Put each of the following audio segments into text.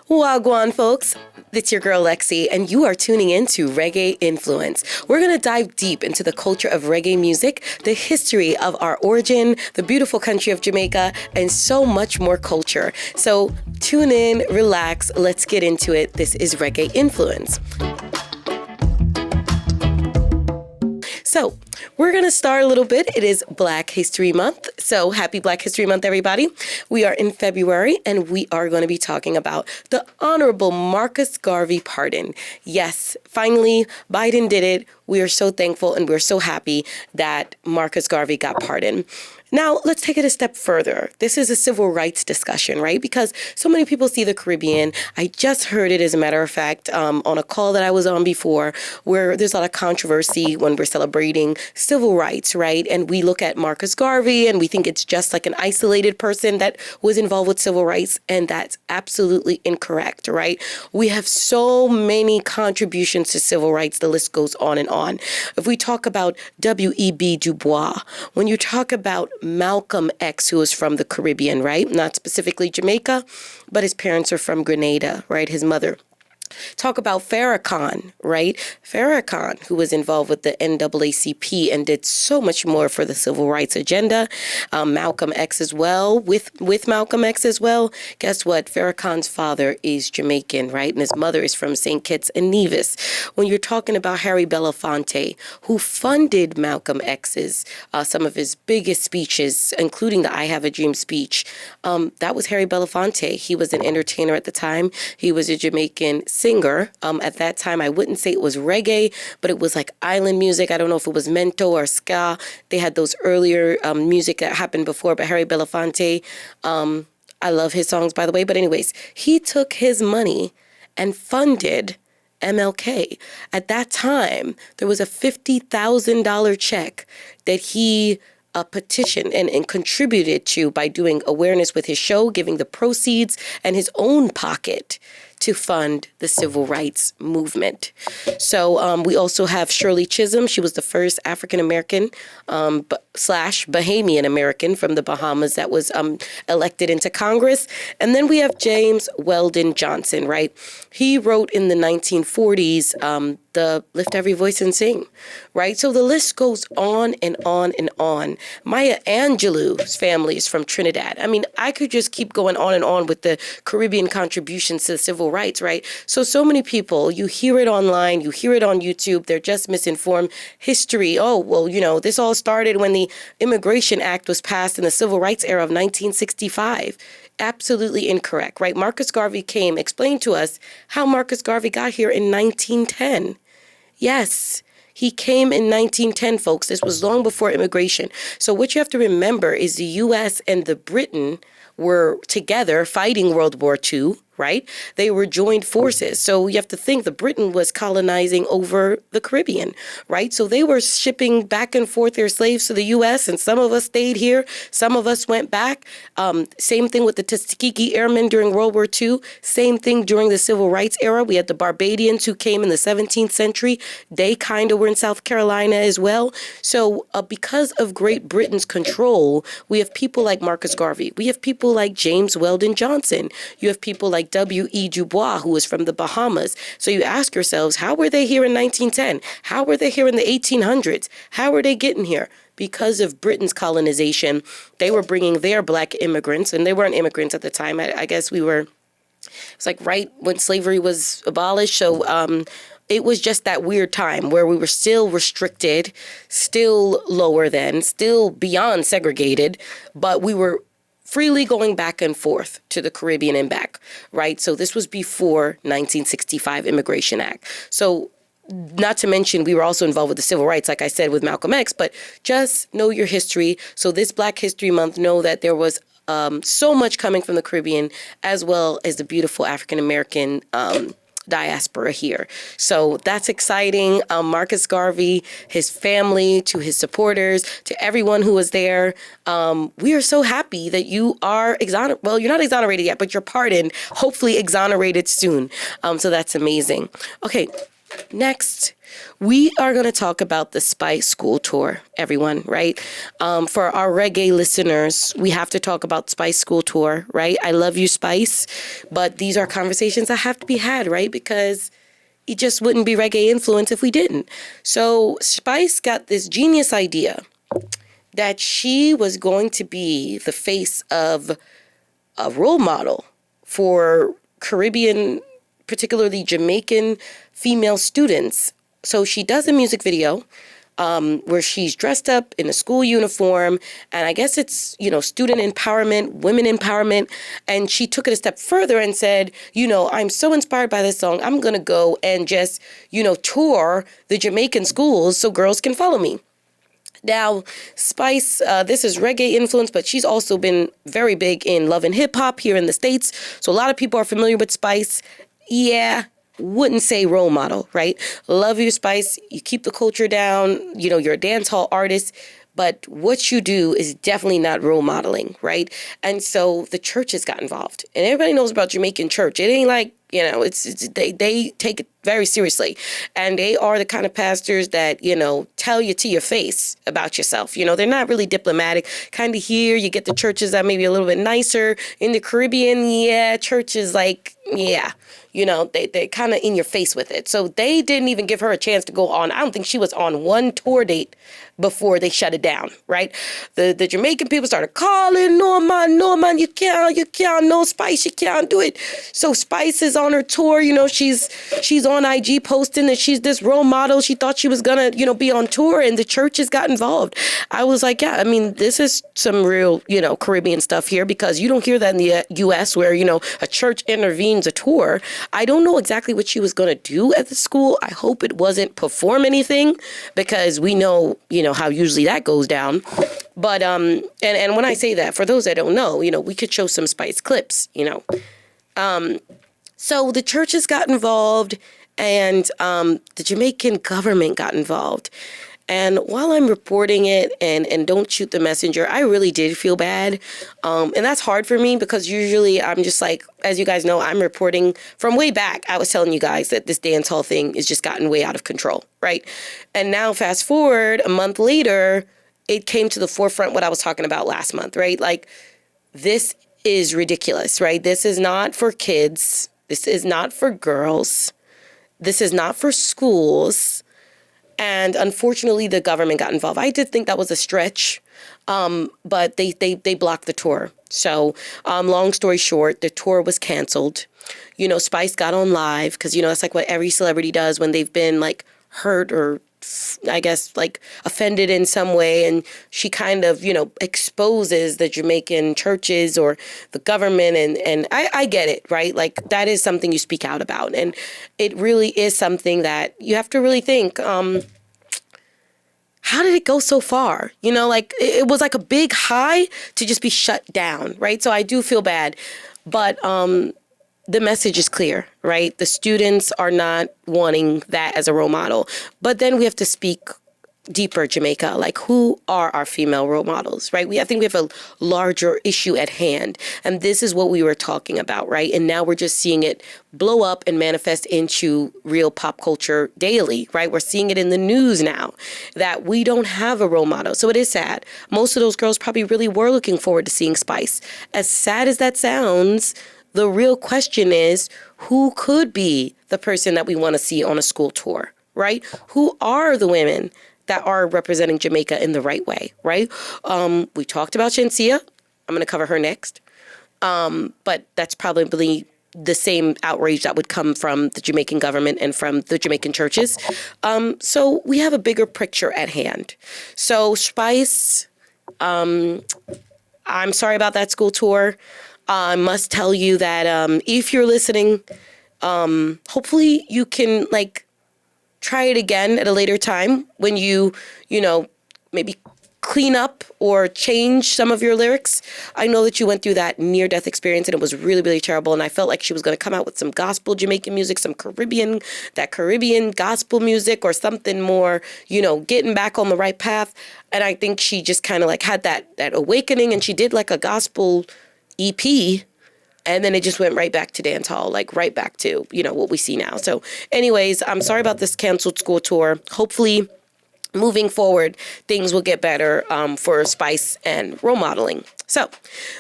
Wagwan, folks. It's your girl Lexi, and you are tuning in to Reggae Influence. We're going to dive deep into the culture of reggae music, the history of our origin, the beautiful country of Jamaica, and so much more culture. So tune in, relax, let's get into it. This is Reggae Influence. So we're going to start a little bit. It is Black History Month. So happy Black History Month, everybody. We are in February, and we are going to be talking about the Honorable Marcus Garvey pardon. Yes, finally, Biden did it. We are so thankful, and we're so happy that Marcus Garvey got pardoned. Now, let's take it a step further. This is a civil rights discussion, right? Because so many people see the Caribbean. I just heard it, as a matter of fact, on a call that I was on before, where there's a lot of controversy when we're celebrating civil rights, right? And we look at Marcus Garvey and we think it's just like an isolated person that was involved with civil rights. And that's absolutely incorrect, right? We have so many contributions to civil rights. The list goes on and on. If we talk about W.E.B. Du Bois, when you talk about Malcolm X, who is from the Caribbean, right? Not specifically Jamaica, but his parents are from Grenada, right? His mother. Talk about Farrakhan, right? Farrakhan, who was involved with the NAACP and did so much more for the civil rights agenda. Malcolm X as well, with Malcolm X as well. Guess what? Farrakhan's father is Jamaican, right? And his mother is from St. Kitts and Nevis. When you're talking about Harry Belafonte, who funded Malcolm X's, some of his biggest speeches, including the I Have a Dream speech, that was Harry Belafonte. He was an entertainer at the time. He was a Jamaican singer. At that time, I wouldn't say it was reggae, but it was like island music. I don't know if it was mento or ska. They had those earlier music that happened before, but Harry Belafonte, I love his songs, by the way. But anyways, he took his money and funded MLK. At that time, there was a $50,000 check that he petitioned and contributed to by doing awareness with his show, giving the proceeds and his own pocket to fund the civil rights movement. So we also have Shirley Chisholm. She was the first African-American / Bahamian American from the Bahamas that was elected into Congress. And then we have James Weldon Johnson, right? He wrote in the 1940s the Lift Every Voice and Sing, right? So the list goes on and on and on. Maya Angelou's family is from Trinidad. I mean, I could just keep going on and on with the Caribbean contributions to the civil rights, right? So many people, you hear it online, you hear it on YouTube, they're just misinformed. History, oh, well, you know, this all started when the Immigration Act was passed in the Civil Rights era of 1965. Absolutely incorrect, right? Marcus Garvey explained to us how Marcus Garvey got here in 1910. Yes, he came in 1910, folks. This was long before immigration. So what you have to remember is the U.S. and the Britain were together fighting World War II, right? They were joined forces. So you have to think the Britain was colonizing over the Caribbean, right? So they were shipping back and forth their slaves to the U.S. and some of us stayed here. Some of us went back. Same thing with the Tuskegee Airmen during World War II. Same thing during the Civil Rights era. We had the Barbadians who came in the 17th century. They kind of were in South Carolina as well. So because of Great Britain's control, we have people like Marcus Garvey. We have people like James Weldon Johnson. You have people like W.E. Du Bois, who was from the Bahamas. So you ask yourselves, how were they here in 1910? How were they here in the 1800s? How were they getting here? Because of Britain's colonization, they were bringing their black immigrants, and they weren't immigrants at the time. I guess it was like right when slavery was abolished. So it was just that weird time where we were still restricted, still lower than, still beyond segregated, but we were freely going back and forth to the Caribbean and back, right? So this was before 1965 Immigration Act. So not to mention, we were also involved with the civil rights, like I said, with Malcolm X, but just know your history. So this Black History Month, know that there was so much coming from the Caribbean, as well as the beautiful African-American diaspora here. So that's exciting. Marcus Garvey, his family, to his supporters, to everyone who was there. We are so happy that you are exonerated. Well, you're not exonerated yet, but you're pardoned, hopefully exonerated soon. So that's amazing. Okay. Next, we are going to talk about the Spice School Tour, everyone, right? For our reggae listeners, we have to talk about Spice School Tour, right? I love you, Spice, but these are conversations that have to be had, right? Because it just wouldn't be Reggae Influence if we didn't. So Spice got this genius idea that she was going to be the face of a role model for Caribbean, particularly Jamaican female students. So she does a music video where she's dressed up in a school uniform, and I guess it's, student empowerment, women empowerment. And she took it a step further and said, I'm so inspired by this song, I'm going to go and just, tour the Jamaican schools so girls can follow me. Now, Spice, this is Reggae Influence, but she's also been very big in love and hip hop here in the States. So a lot of people are familiar with Spice. Yeah, wouldn't say role model, right? Love you, Spice. You keep the culture down. You're a dancehall artist. But what you do is definitely not role modeling, right? And so the churches got involved. And everybody knows about Jamaican church. It ain't like, they take it very seriously. And they are the kind of pastors that, tell you to your face about yourself. They're not really diplomatic. Kind of here, you get the churches that may be a little bit nicer. In the Caribbean, churches like, they kind of in your face with it. So they didn't even give her a chance to go on. I don't think she was on one tour date before they shut it down, right? The Jamaican people started calling, Norman, you can't, no, Spice, you can't do it. So Spice is on her tour, she's on IG posting that she's this role model. She thought she was gonna, be on tour, and the churches got involved. I was like, yeah, this is some real, Caribbean stuff here, because you don't hear that in the US where, a church intervenes a tour. I don't know exactly what she was gonna do at the school. I hope it wasn't perform anything, because we know, how usually that goes down. But, and when I say that, for those that don't know, we could show some Spice clips, So the churches got involved, and the Jamaican government got involved. And while I'm reporting it, and don't shoot the messenger, I really did feel bad. And that's hard for me, because usually I'm just like, as you guys know, I'm reporting from way back. I was telling you guys that this dancehall thing has just gotten way out of control, right? And now fast forward a month later, it came to the forefront what I was talking about last month, right? Like, this is ridiculous, right? This is not for kids. This is not for girls. This is not for schools. And unfortunately, the government got involved. I did think that was a stretch, but they blocked the tour. So long story short, the tour was canceled. Spice got on live, because, that's like what every celebrity does when they've been like hurt or I guess like offended in some way. And she kind of, exposes the Jamaican churches or the government. And I get it, right? Like, that is something you speak out about. And it really is something that you have to really think, how did it go so far? It was like a big high to just be shut down, right? So I do feel bad. But the message is clear, right? The students are not wanting that as a role model. But then we have to speak deeper, Jamaica, like, who are our female role models, right? I think we have a larger issue at hand. And this is what we were talking about, right? And now we're just seeing it blow up and manifest into real pop culture daily, right? We're seeing it in the news now that we don't have a role model. So it is sad. Most of those girls probably really were looking forward to seeing Spice. As sad as that sounds, the real question is, who could be the person that we want to see on a school tour, right? Who are the women that are representing Jamaica in the right way, right? We talked about Shenseea. I'm going to cover her next. But that's probably the same outrage that would come from the Jamaican government and from the Jamaican churches. So we have a bigger picture at hand. So Spice, I'm sorry about that school tour. I must tell you that if you're listening, hopefully you can try it again at a later time when you maybe clean up or change some of your lyrics. I know that you went through that near-death experience, and it was really, really terrible. And I felt like she was going to come out with some gospel Jamaican music, some Caribbean gospel music, or something more, getting back on the right path. And I think she just kind of had that awakening, and she did a gospel EP, And then it just went right back to dancehall, like right back to, what we see now. So anyways, I'm sorry about this canceled school tour. Hopefully moving forward, things will get better for Spice and role modeling. So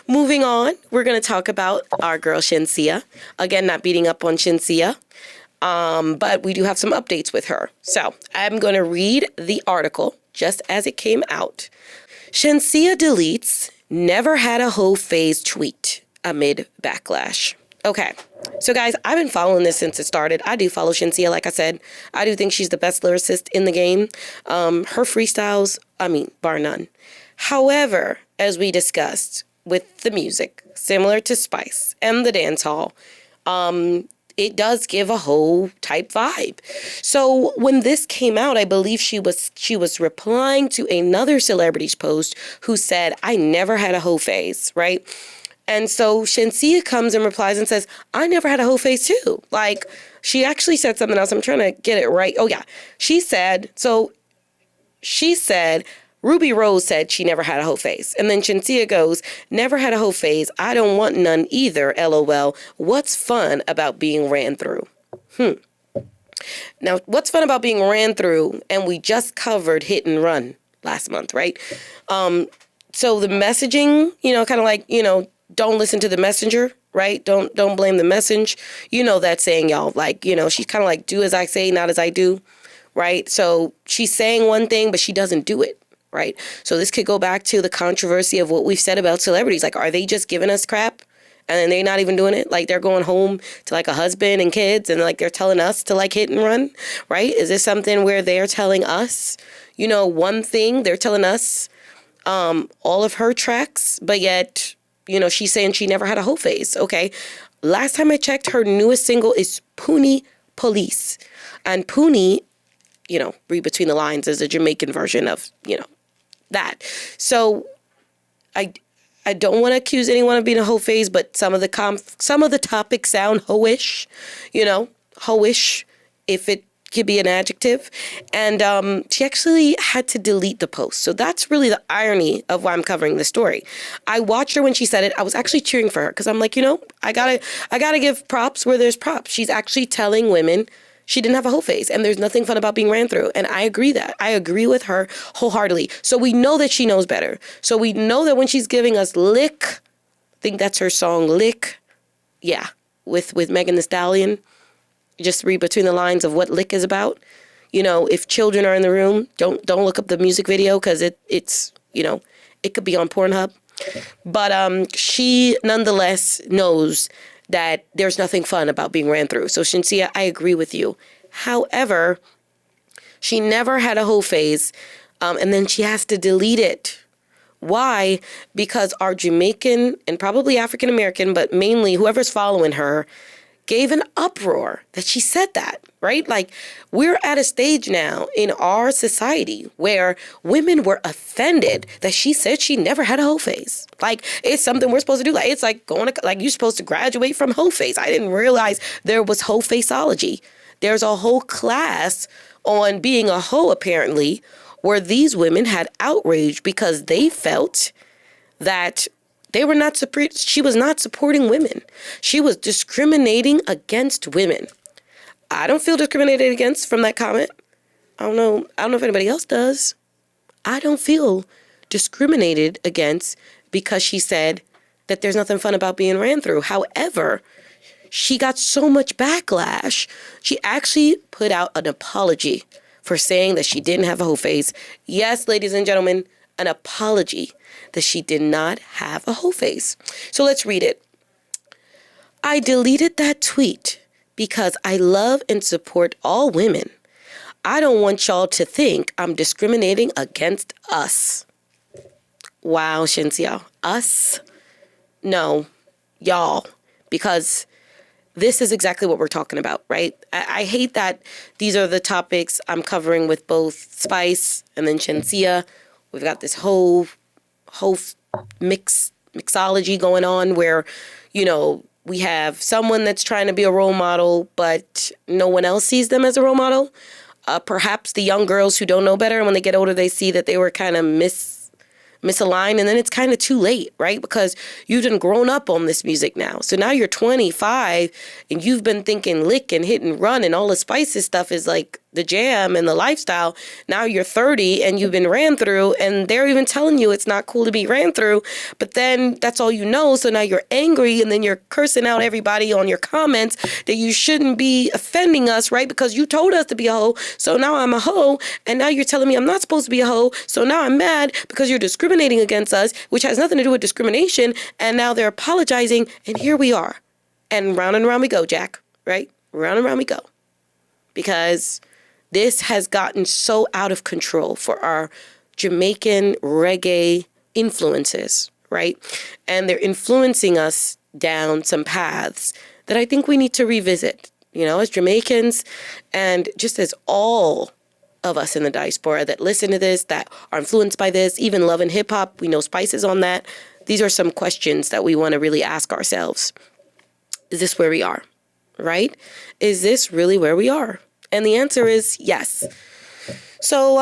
moving on, we're going to talk about our girl Shenseea. Again, not beating up on Shenseea, but we do have some updates with her. So I'm going to read the article just as it came out. Shenseea deletes never had a hoe phase tweet amid backlash. Okay. So guys, I've been following this since it started. I do follow Shenseea, like I said. I do think she's the best lyricist in the game. Her freestyles, bar none. However, as we discussed with the music, similar to Spice and the dancehall, it does give a hoe type vibe. So when this came out, I believe she was replying to another celebrity's post who said, I never had a hoe phase, right? And so Shenseea comes and replies and says, I never had a hoe phase too. Like, she actually said something else. I'm trying to get it right. Oh, yeah. She said, Ruby Rose said she never had a hoe phase. And then Shenseea goes, never had a hoe phase. I don't want none either, LOL. What's fun about being ran through? Now, what's fun about being ran through? And we just covered Hit and Run last month, right? So the messaging, kind of like, don't listen to the messenger, right? Don't blame the message. You know that saying, y'all. Like, she's kind of like, do as I say, not as I do, right? So she's saying one thing, but she doesn't do it, right? So this could go back to the controversy of what we've said about celebrities. Like, are they just giving us crap and then they're not even doing it? Like, they're going home to like a husband and kids and like they're telling us to like hit and run, right? Is this something where they're telling us, one thing, they're telling us all of her tracks, but yet, she's saying she never had a hoe phase. Okay. Last time I checked, her newest single is Poonie Police. And Poonie, read between the lines, is a Jamaican version of, that. So I don't want to accuse anyone of being a hoe phase, but some of the topics sound hoish, hoish, if it could be an adjective. And she actually had to delete the post. So that's really the irony of why I'm covering this story. I watched her when she said it. I was actually cheering for her because I'm like, I gotta give props where there's props. She's actually telling women she didn't have a hoe phase and there's nothing fun about being ran through. And I agree with her wholeheartedly. So we know that she knows better. So we know that when she's giving us Lick, I think that's her song, Lick. Yeah. With Megan Thee Stallion. Just read between the lines of what Lick is about. If children are in the room, don't look up the music video because it's it could be on Pornhub. But she nonetheless knows that there's nothing fun about being ran through. So Shenseea, I agree with you. However, she never had a hoe phase, and then she has to delete it. Why? Because our Jamaican and probably African American, but mainly whoever's following her, gave an uproar that she said that, right? Like, we're at a stage now in our society where women were offended that she said she never had a hoe phase. Like, it's something we're supposed to do. Like, it's like you're supposed to graduate from hoe phase. I didn't realize there was hoe faceology. There's a whole class on being a hoe, apparently, where these women had outrage because they felt that she was not supporting women. She was discriminating against women. I don't feel discriminated against from that comment. I don't know if anybody else does. I don't feel discriminated against because she said that there's nothing fun about being ran through. However, she got so much backlash. She actually put out an apology for saying that she didn't have a hoe phase. Yes, ladies and gentlemen, an apology that she did not have a hoe phase. So let's read it. I deleted that tweet because I love and support all women. I don't want y'all to think I'm discriminating against us. Wow, Shenseea. Us? No, y'all. Because this is exactly what we're talking about, right? I hate that these are the topics I'm covering with both Spice and then Shenseea. We've got this whole mixology going on where, we have someone that's trying to be a role model, but no one else sees them as a role model. Perhaps the young girls who don't know better, and when they get older, they see that they were kind of misalign, and then it's kind of too late, right? Because you've done grown up on this music now. So now you're 25 and you've been thinking lick and hit and run and all the spices stuff is like the jam and the lifestyle. Now you're 30 and you've been ran through, and they're even telling you it's not cool to be ran through, but then that's all you know. So now you're angry, and then you're cursing out everybody on your comments that you shouldn't be offending us, right? Because you told us to be a hoe. So now I'm a hoe, and now you're telling me I'm not supposed to be a hoe. So now I'm mad because you're discriminating against us, which has nothing to do with discrimination. And now they're apologizing, and here we are. And round we go, Jack, right? Round and round we go. Because this has gotten so out of control for our Jamaican reggae influences, right? And they're influencing us down some paths that I think we need to revisit, you know, as Jamaicans and just as all of us in the diaspora that listen to this, that are influenced by this, even love and hip hop. We know Spices on that. These are some questions that we want to really ask ourselves. Is this where we are, right? Is this really where we are? And the answer is yes. So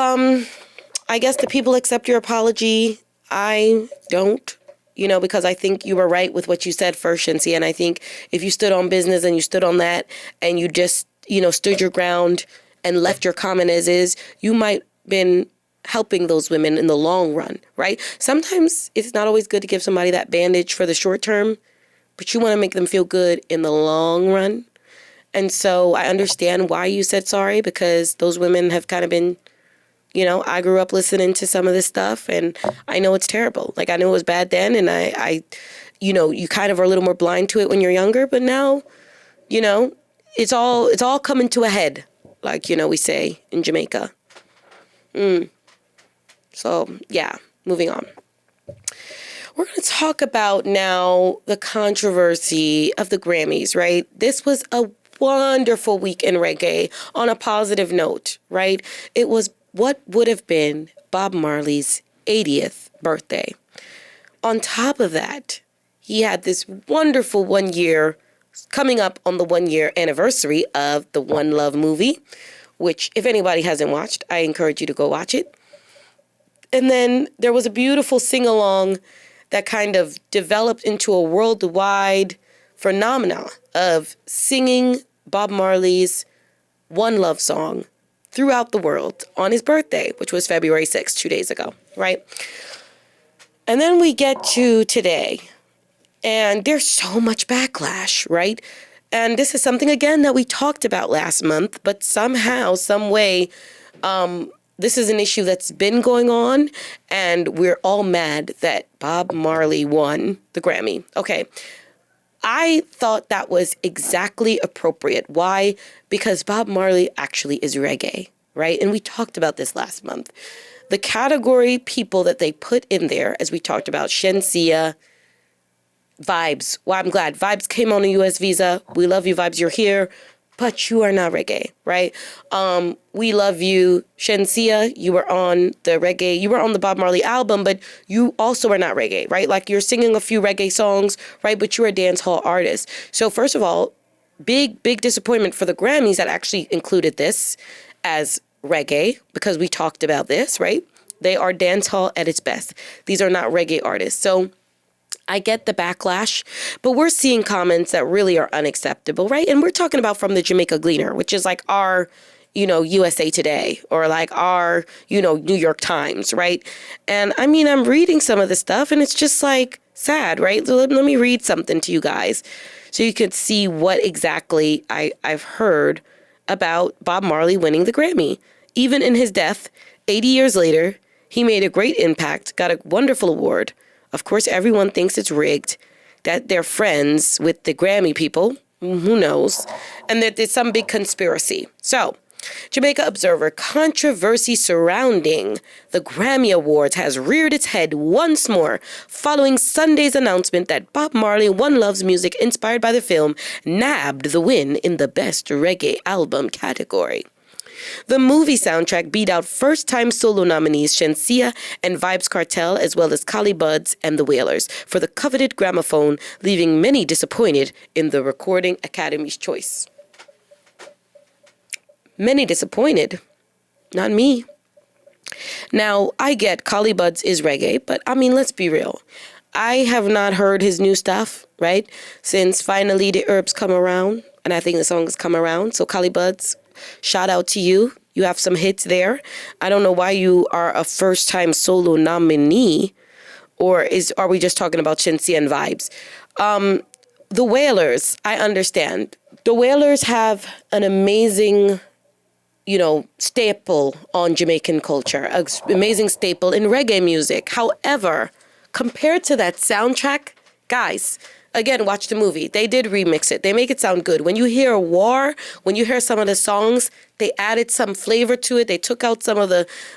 I guess the people accept your apology. I don't, you know, because I think you were right with what you said first, Shenseea. And I think if you stood on business and you stood on that and you just, you know, stood your ground and left your comment as is, you might been helping those women in the long run, right? Sometimes it's not always good to give somebody that bandage for the short term, but you want to make them feel good in the long run. And so I understand why you said sorry, because those women have kind of been, you know, I grew up listening to some of this stuff and I know it's terrible. Like, I knew it was bad then, and I you know, you kind of are a little more blind to it when you're younger, but now, you know, it's all coming to a head, like, you know, we say in Jamaica. So, yeah, moving on. We're going to talk about now the controversy of the Grammys, right? This was a wonderful week in reggae on a positive note, right? It was what would have been Bob Marley's 80th birthday. On top of that, he had this wonderful 1 year coming up on the 1 year anniversary of the One Love movie, which if anybody hasn't watched, I encourage you to go watch it. And then there was a beautiful sing-along that kind of developed into a worldwide phenomenon of singing Bob Marley's One Love song throughout the world on his birthday, which was February 6th, 2 days ago, right? And then we get to today, and there's so much backlash, right? And this is something, again, that we talked about last month, but somehow, some way, this is an issue that's been going on, and we're all mad that Bob Marley won the Grammy. Okay. I thought that was exactly appropriate. Why? Because Bob Marley actually is reggae, right? And we talked about this last month. The category people that they put in there, as we talked about, Shenseea, Vibes. Well, I'm glad. Vibes came on a U.S. visa. We love you, Vibes. You're here. But you are not reggae, right? We love you, Shenseea. You were on the reggae. You were on the Bob Marley album, but you also are not reggae, right? Like, you're singing a few reggae songs, right? But you're a dancehall artist. So first of all, big disappointment for the Grammys that actually included this as reggae, because we talked about this, right? They are dancehall at its best. These are not reggae artists. So I get the backlash, but we're seeing comments that really are unacceptable, right? And we're talking about from the Jamaica Gleaner, which is like our, you know, USA Today, or like our, you know, New York Times, right? And I mean, I'm reading some of the stuff and it's just like sad, right? So let me read something to you guys so you could see what exactly I've heard about Bob Marley winning the Grammy. Even in his death, 80 years later, he made a great impact, got a wonderful award. Of course, everyone thinks it's rigged, that they're friends with the Grammy people, who knows, and that there's some big conspiracy. So, Jamaica Observer, controversy surrounding the Grammy Awards has reared its head once more following Sunday's announcement that Bob Marley, One Love's music inspired by the film, nabbed the win in the Best Reggae Album category. The movie soundtrack beat out first-time solo nominees Shenseea and Vybz Kartel, as well as Collie Buddz and the Wailers, for the coveted gramophone, leaving many disappointed in the Recording Academy's choice. Many disappointed. Not me. Now, I get Collie Buddz is reggae, but I mean, let's be real. I have not heard his new stuff, right? Since finally the herbs come around, and I think the song has come around. So Collie Buddz, shout out to you. You have some hits there. I don't know why you are a first-time solo nominee, or are we just talking about Shenseea and vibes? The Wailers, I understand. The Wailers have an amazing, staple on Jamaican culture, an amazing staple in reggae music. However, compared to that soundtrack, guys, again, watch the movie. They did remix it. They make it sound good. When you hear War, when you hear some of the songs, they added some flavor to it. They took out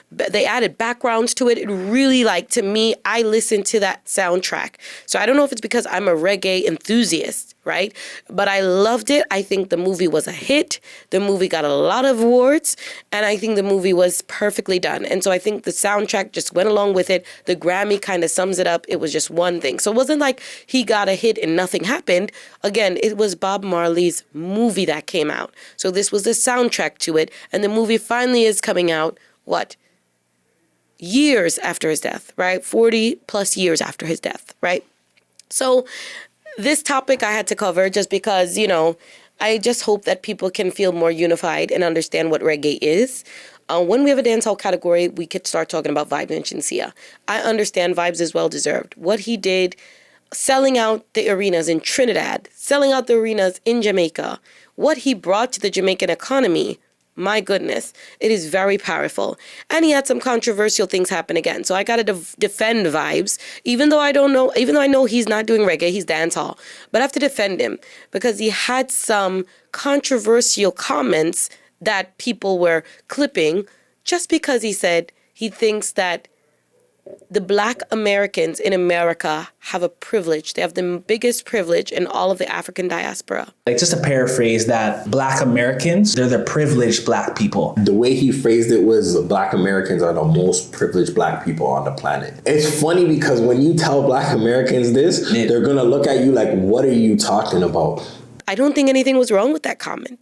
they added backgrounds to it. It really, to me, I listened to that soundtrack. So I don't know if it's because I'm a reggae enthusiast, right? But I loved it. I think the movie was a hit. The movie got a lot of awards, and I think the movie was perfectly done. And so I think the soundtrack just went along with it. The Grammy kind of sums it up. It was just one thing. So it wasn't like he got a hit and nothing happened. Again, it was Bob Marley's movie that came out. So this was the soundtrack to it, and the movie finally is coming out, years after his death, right? 40 plus years after his death, right? So this topic I had to cover just because, I just hope that people can feel more unified and understand what reggae is. When we have a dancehall category, we could start talking about Vibes and Shenseea. I understand Vibes is well deserved. What he did, selling out the arenas in Trinidad, selling out the arenas in Jamaica, what he brought to the Jamaican economy, my goodness, it is very powerful. And he had some controversial things happen again. So I got to defend Vibes, even though I know he's not doing reggae, he's dancehall. But I have to defend him because he had some controversial comments that people were clipping just because he said he thinks that the Black Americans in America have a privilege. They have the biggest privilege in all of the African diaspora. Just to paraphrase that, Black Americans, they're the privileged Black people. The way he phrased it was Black Americans are the most privileged Black people on the planet. It's funny because when you tell Black Americans this, they're going to look at you like, what are you talking about? I don't think anything was wrong with that comment.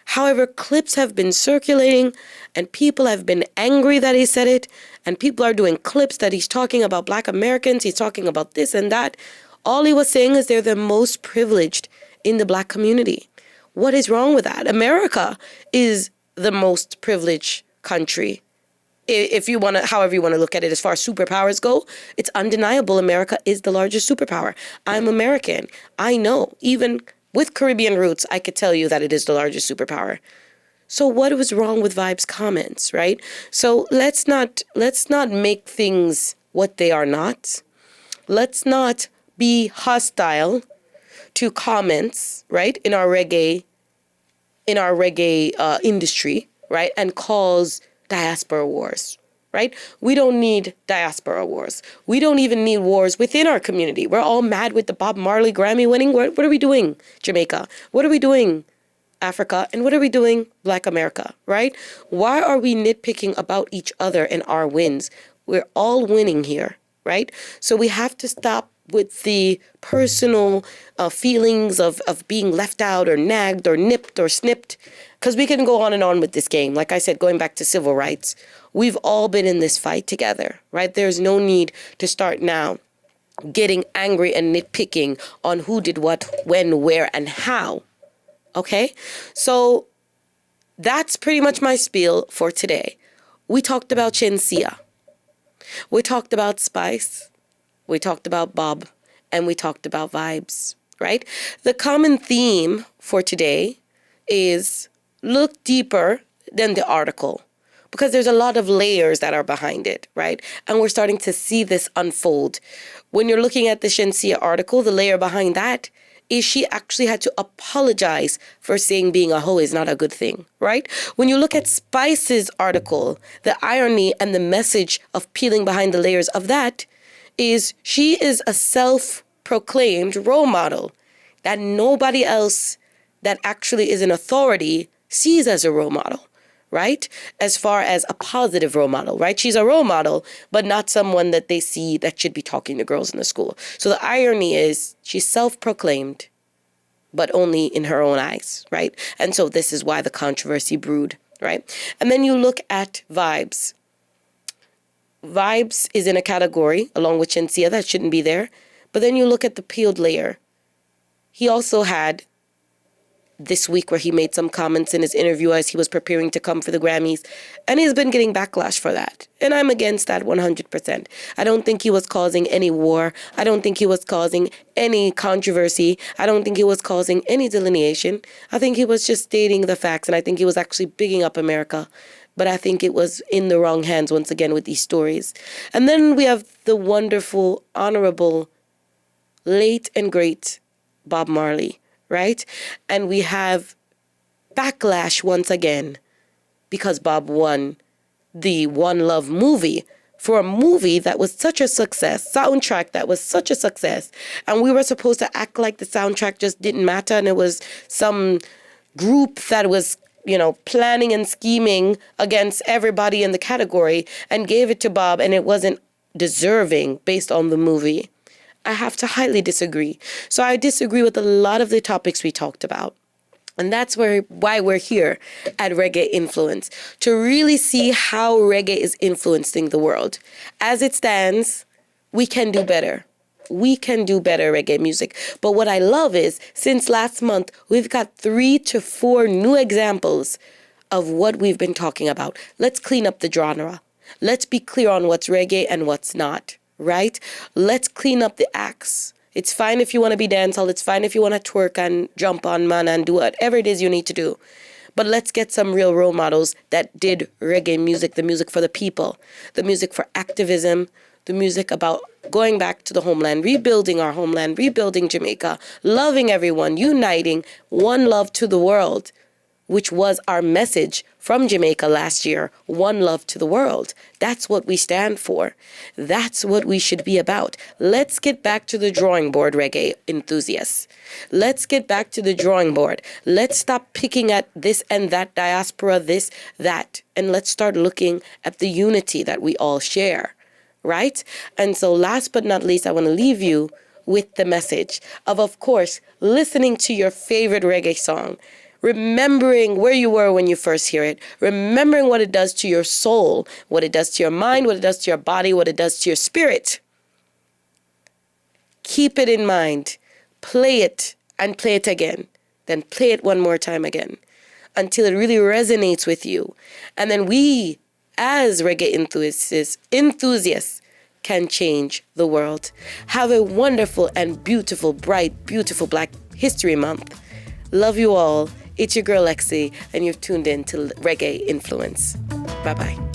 However, clips have been circulating and people have been angry that he said it, and people are doing clips that he's talking about Black Americans, he's talking about this and that. All he was saying is they're the most privileged in the Black community. What is wrong with that? America is the most privileged country. If you want to, however you want to look at it, as far as superpowers go, it's undeniable America is the largest superpower. I'm American. I know, even with Caribbean roots, I could tell you that it is the largest superpower. So what was wrong with Vibes' comments, right? So let's not make things what they are not. Let's not be hostile to comments, right, in our reggae industry, right, and cause diaspora wars, right? We don't need diaspora wars. We don't even need wars within our community. We're all mad with the Bob Marley Grammy winning. What are we doing, Jamaica? What are we doing, Africa? And what are we doing, Black America, right? Why are we nitpicking about each other and our wins? We're all winning here, right? So we have to stop with the personal feelings of being left out or nagged or nipped or snipped, because we can go on and on with this game. Like I said, going back to civil rights, we've all been in this fight together, right? There's no need to start now getting angry and nitpicking on who did what, when, where, and how. Okay? So that's pretty much my spiel for today. We talked about Shenseea. We talked about Spice. We talked about Bob. And we talked about Vibes, right? The common theme for today is look deeper than the article, because there's a lot of layers that are behind it, right? And we're starting to see this unfold. When you're looking at the Shenseea article, the layer behind that is she actually had to apologize for saying being a hoe is not a good thing, right? When you look at Spice's article, the irony and the message of peeling behind the layers of that is she is a self-proclaimed role model that nobody else that actually is an authority sees as a role model, right? As far as a positive role model, right? She's a role model, but not someone that they see that should be talking to girls in the school. So the irony is she's self-proclaimed, but only in her own eyes, right? And so this is why the controversy brewed, right? And then you look at Vibes. Vibes is in a category, along with Shenseea, that shouldn't be there. But then you look at the peeled layer. He also had this week where he made some comments in his interview as he was preparing to come for the Grammys, and he's been getting backlash for that. And I'm against that 100%. I don't think he was causing any war. I don't think he was causing any controversy. I don't think he was causing any delineation. I think he was just stating the facts, and I think he was actually bigging up America. But I think it was in the wrong hands once again with these stories. And then we have the wonderful, honorable, late and great Bob Marley, right? And we have backlash once again because Bob won the One Love movie for a movie that was such a success, soundtrack that was such a success. And we were supposed to act like the soundtrack just didn't matter and it was some group that was, planning and scheming against everybody in the category and gave it to Bob and it wasn't deserving based on the movie. I have to highly disagree. So I disagree with a lot of the topics we talked about. And that's why we're here at Reggae Influence, to really see how reggae is influencing the world. As it stands, we can do better. We can do better reggae music. But what I love is, since last month, we've got 3 to 4 new examples of what we've been talking about. Let's clean up the genre. Let's be clear on what's reggae and what's not. Right? Let's clean up the acts. It's fine if you want to be dancehall. It's fine if you want to twerk and jump on man and do whatever it is you need to do. But let's get some real role models that did reggae music, the music for the people, the music for activism, the music about going back to the homeland, rebuilding our homeland, rebuilding Jamaica, loving everyone, uniting, one love to the world, which was our message from Jamaica last year, one love to the world. That's what we stand for. That's what we should be about. Let's get back to the drawing board, reggae enthusiasts. Let's get back to the drawing board. Let's stop picking at this and that diaspora, this, that, and let's start looking at the unity that we all share, right? And so last but not least, I want to leave you with the message of course, listening to your favorite reggae song, remembering where you were when you first hear it, remembering what it does to your soul, what it does to your mind, what it does to your body, what it does to your spirit. Keep it in mind. Play it and play it again. Then play it one more time again until it really resonates with you. And then we, as reggae enthusiasts, can change the world. Have a wonderful and beautiful, bright, beautiful Black History Month. Love you all. It's your girl Lexi, and you've tuned in to Reggae Influence. Bye-bye.